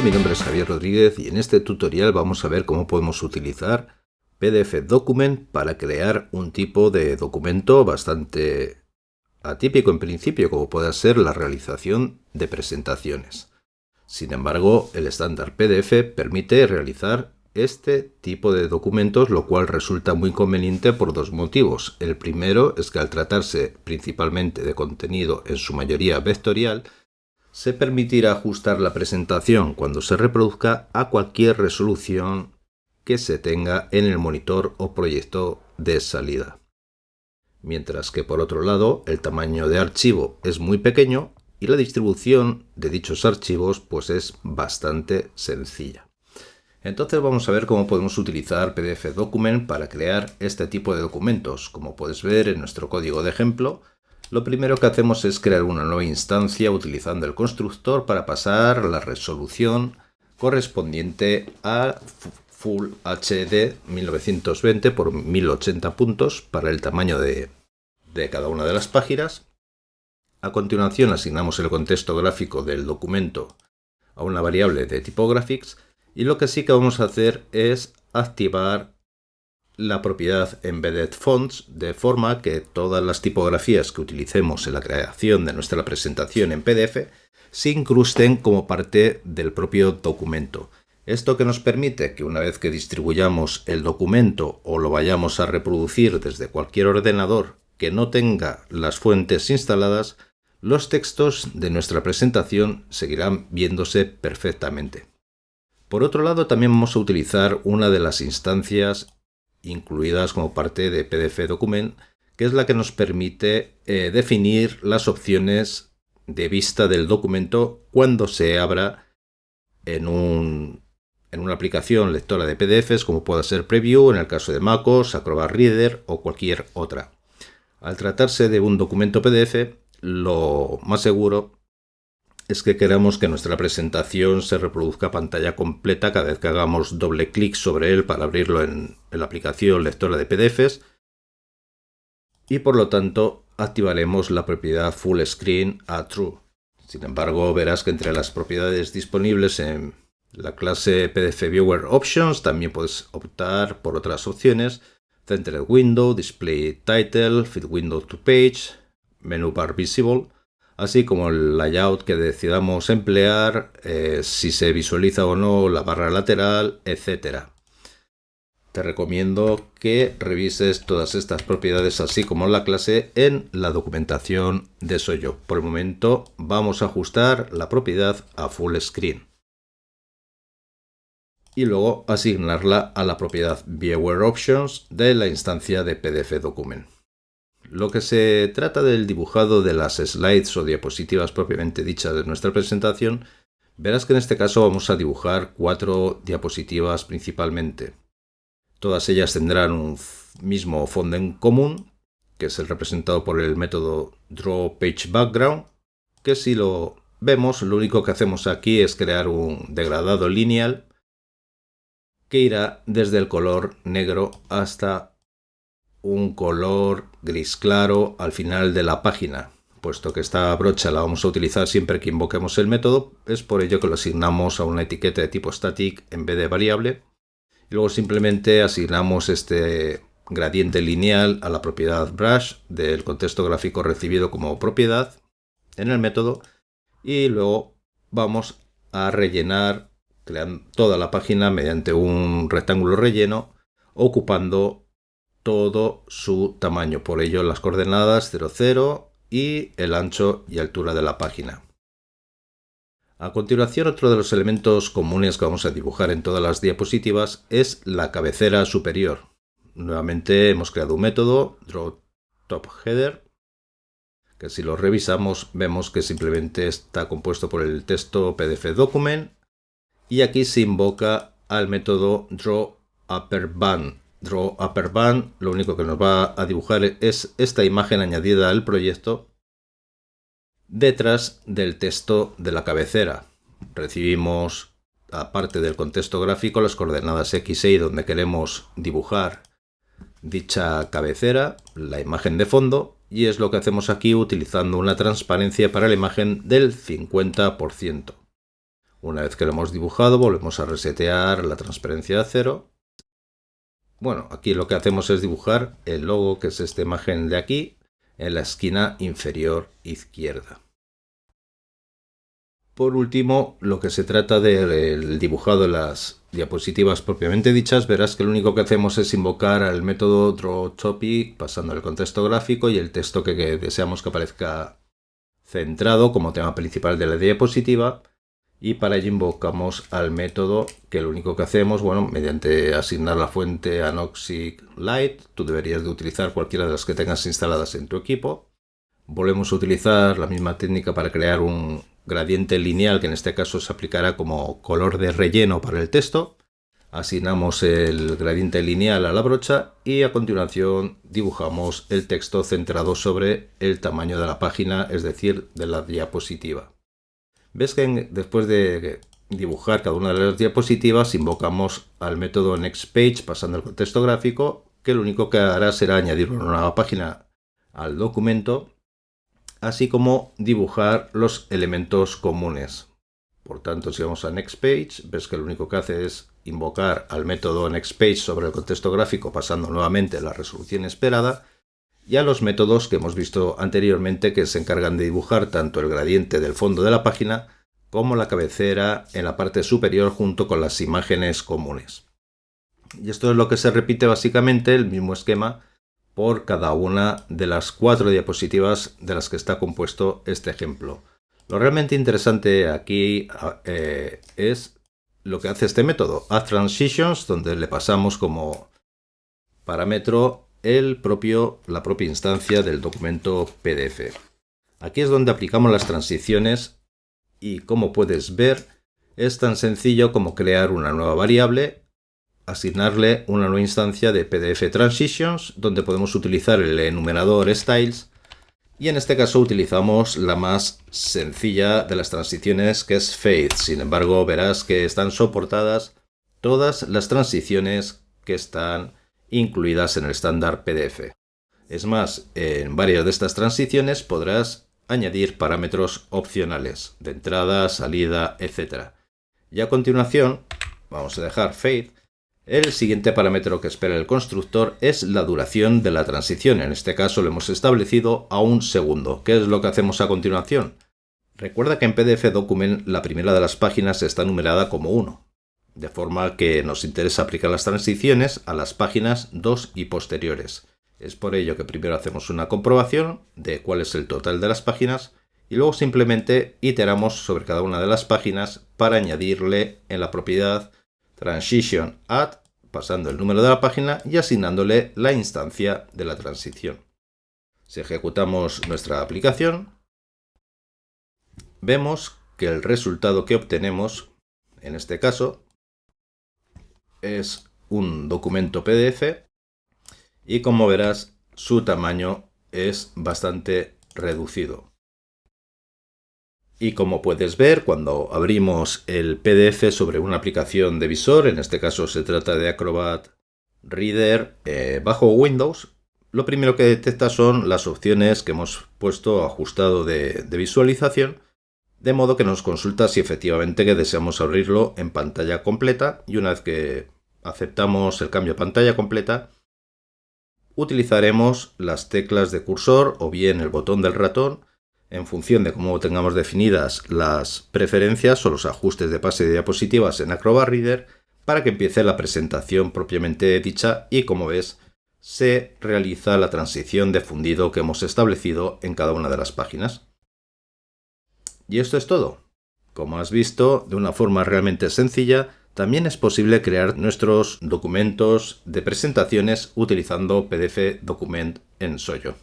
mi nombre es Javier Rodríguez y en este tutorial vamos a ver cómo podemos utilizar PDF Document para crear un tipo de documento bastante atípico en principio, como puede ser la realización de presentaciones. Sin embargo, el estándar PDF permite realizar este tipo de documentos, lo cual resulta muy conveniente por dos motivos. El primero es que al tratarse principalmente de contenido en su mayoría vectorial, se permitirá ajustar la presentación cuando se reproduzca a cualquier resolución que se tenga en el monitor o proyecto de salida. Mientras que por otro lado, el tamaño de archivo es muy pequeño y la distribución de dichos archivos pues es bastante sencilla. Entonces vamos a ver cómo podemos utilizar PDF Document para crear este tipo de documentos. Como puedes ver en nuestro código de ejemplo, lo primero que hacemos es crear una nueva instancia utilizando el constructor para pasar la resolución correspondiente a Full HD 1920 por 1080 puntos para el tamaño de cada una de las páginas. A continuación asignamos el contexto gráfico del documento a una variable de tipo graphics y lo que sí que vamos a hacer es activar la propiedad Embedded Fonts de forma que todas las tipografías que utilicemos en la creación de nuestra presentación en PDF se incrusten como parte del propio documento. Esto que nos permite que una vez que distribuyamos el documento o lo vayamos a reproducir desde cualquier ordenador que no tenga las fuentes instaladas, los textos de nuestra presentación seguirán viéndose perfectamente. Por otro lado, también vamos a utilizar una de las instancias incluidas como parte de PDF Document, que es la que nos permite definir las opciones de vista del documento cuando se abra en una aplicación lectora de PDFs, como pueda ser Preview en el caso de MacOS, Acrobat Reader o cualquier otra. Al tratarse de un documento PDF, lo más seguro es que queramos que nuestra presentación se reproduzca a pantalla completa cada vez que hagamos doble clic sobre él para abrirlo en la aplicación lectora de PDFs y por lo tanto activaremos la propiedad Full Screen a True. Sin embargo, verás que entre las propiedades disponibles en la clase PDF Viewer Options también puedes optar por otras opciones: Centered Window, Display Title, Fit Window to Page, Menu Bar Visible, así como el layout que decidamos emplear, si se visualiza o no la barra lateral, etc. Te recomiendo que revises todas estas propiedades así como la clase en la documentación de Soyo. Por el momento vamos a ajustar la propiedad a Full Screen y luego asignarla a la propiedad Viewer Options de la instancia de PDF Document. Lo que se trata del dibujado de las slides o diapositivas propiamente dichas de nuestra presentación, verás que en este caso vamos a dibujar 4 diapositivas principalmente. Todas ellas tendrán un mismo fondo en común, que es el representado por el método drawPageBackground, que si lo vemos, lo único que hacemos aquí es crear un degradado lineal que irá desde el color negro hasta un color gris claro al final de la página. Puesto que esta brocha la vamos a utilizar siempre que invoquemos el método, es por ello que lo asignamos a una etiqueta de tipo static en vez de variable. Y luego simplemente asignamos este gradiente lineal a la propiedad brush del contexto gráfico recibido como propiedad en el método y luego vamos a rellenar toda la página mediante un rectángulo relleno ocupando todo su tamaño, por ello las coordenadas 0, 0 y el ancho y altura de la página. A continuación, otro de los elementos comunes que vamos a dibujar en todas las diapositivas es la cabecera superior. Nuevamente hemos creado un método drawTopHeader, que si lo revisamos vemos que simplemente está compuesto por el texto PDF Document y aquí se invoca al método drawUpperBand. drawUpperBand lo único que nos va a dibujar es esta imagen añadida al proyecto detrás del texto de la cabecera. Recibimos, aparte del contexto gráfico, las coordenadas X y Y donde queremos dibujar dicha cabecera, la imagen de fondo, y es lo que hacemos aquí utilizando una transparencia para la imagen del 50%. Una vez que lo hemos dibujado, volvemos a resetear la transparencia a 0. Bueno, aquí lo que hacemos es dibujar el logo, que es esta imagen de aquí, en la esquina inferior izquierda. Por último, lo que se trata del dibujado de las diapositivas propiamente dichas, verás que lo único que hacemos es invocar al método drawTopic pasando el contexto gráfico y el texto que deseamos que aparezca centrado como tema principal de la diapositiva, y para ello invocamos al método que lo único que hacemos, bueno, mediante asignar la fuente Anoxic Light, tú deberías de utilizar cualquiera de las que tengas instaladas en tu equipo. Volvemos a utilizar la misma técnica para crear un gradiente lineal, que en este caso se aplicará como color de relleno para el texto. Asignamos el gradiente lineal a la brocha y a continuación dibujamos el texto centrado sobre el tamaño de la página, es decir, de la diapositiva. Ves que después de dibujar cada una de las diapositivas invocamos al método nextPage pasando el contexto gráfico, que lo único que hará será añadir una nueva página al documento, así como dibujar los elementos comunes. Por tanto, si vamos a nextPage, ves que lo único que hace es invocar al método nextPage sobre el contexto gráfico pasando nuevamente la resolución esperada, y a los métodos que hemos visto anteriormente, que se encargan de dibujar tanto el gradiente del fondo de la página como la cabecera en la parte superior junto con las imágenes comunes. Y esto es lo que se repite básicamente, el mismo esquema, por cada una de las 4 diapositivas de las que está compuesto este ejemplo. Lo realmente interesante aquí es lo que hace este método, addTransitions, donde le pasamos como parámetro la propia instancia del documento PDF. Aquí es donde aplicamos las transiciones y, como puedes ver, es tan sencillo como crear una nueva variable, asignarle una nueva instancia de PDF Transitions, donde podemos utilizar el enumerador styles, y en este caso utilizamos la más sencilla de las transiciones, que es fade. Sin embargo, verás que están soportadas todas las transiciones que están incluidas en el estándar PDF. Es más, en varias de estas transiciones podrás añadir parámetros opcionales de entrada, salida, etc. Y a continuación, vamos a dejar fade. El siguiente parámetro que espera el constructor es la duración de la transición. En este caso lo hemos establecido a 1 segundo. ¿Qué es lo que hacemos a continuación? Recuerda que en PDF Document la primera de las páginas está numerada como 1. De forma que nos interesa aplicar las transiciones a las páginas 2 y posteriores. Es por ello que primero hacemos una comprobación de cuál es el total de las páginas y luego simplemente iteramos sobre cada una de las páginas para añadirle en la propiedad Transition Add, pasando el número de la página y asignándole la instancia de la transición. Si ejecutamos nuestra aplicación, vemos que el resultado que obtenemos, en este caso, es un documento PDF y, como verás, su tamaño es bastante reducido. Y como puedes ver, cuando abrimos el PDF sobre una aplicación de visor, en este caso se trata de Acrobat Reader bajo Windows, lo primero que detecta son las opciones que hemos puesto ajustado de visualización, de modo que nos consulta si efectivamente que deseamos abrirlo en pantalla completa, y una vez que aceptamos el cambio a pantalla completa, utilizaremos las teclas de cursor o bien el botón del ratón en función de cómo tengamos definidas las preferencias o los ajustes de pase de diapositivas en Acrobat Reader para que empiece la presentación propiamente dicha, y, como ves, se realiza la transición de fundido que hemos establecido en cada una de las páginas. Y esto es todo. Como has visto, de una forma realmente sencilla, también es posible crear nuestros documentos de presentaciones utilizando PDF Document en Soyo.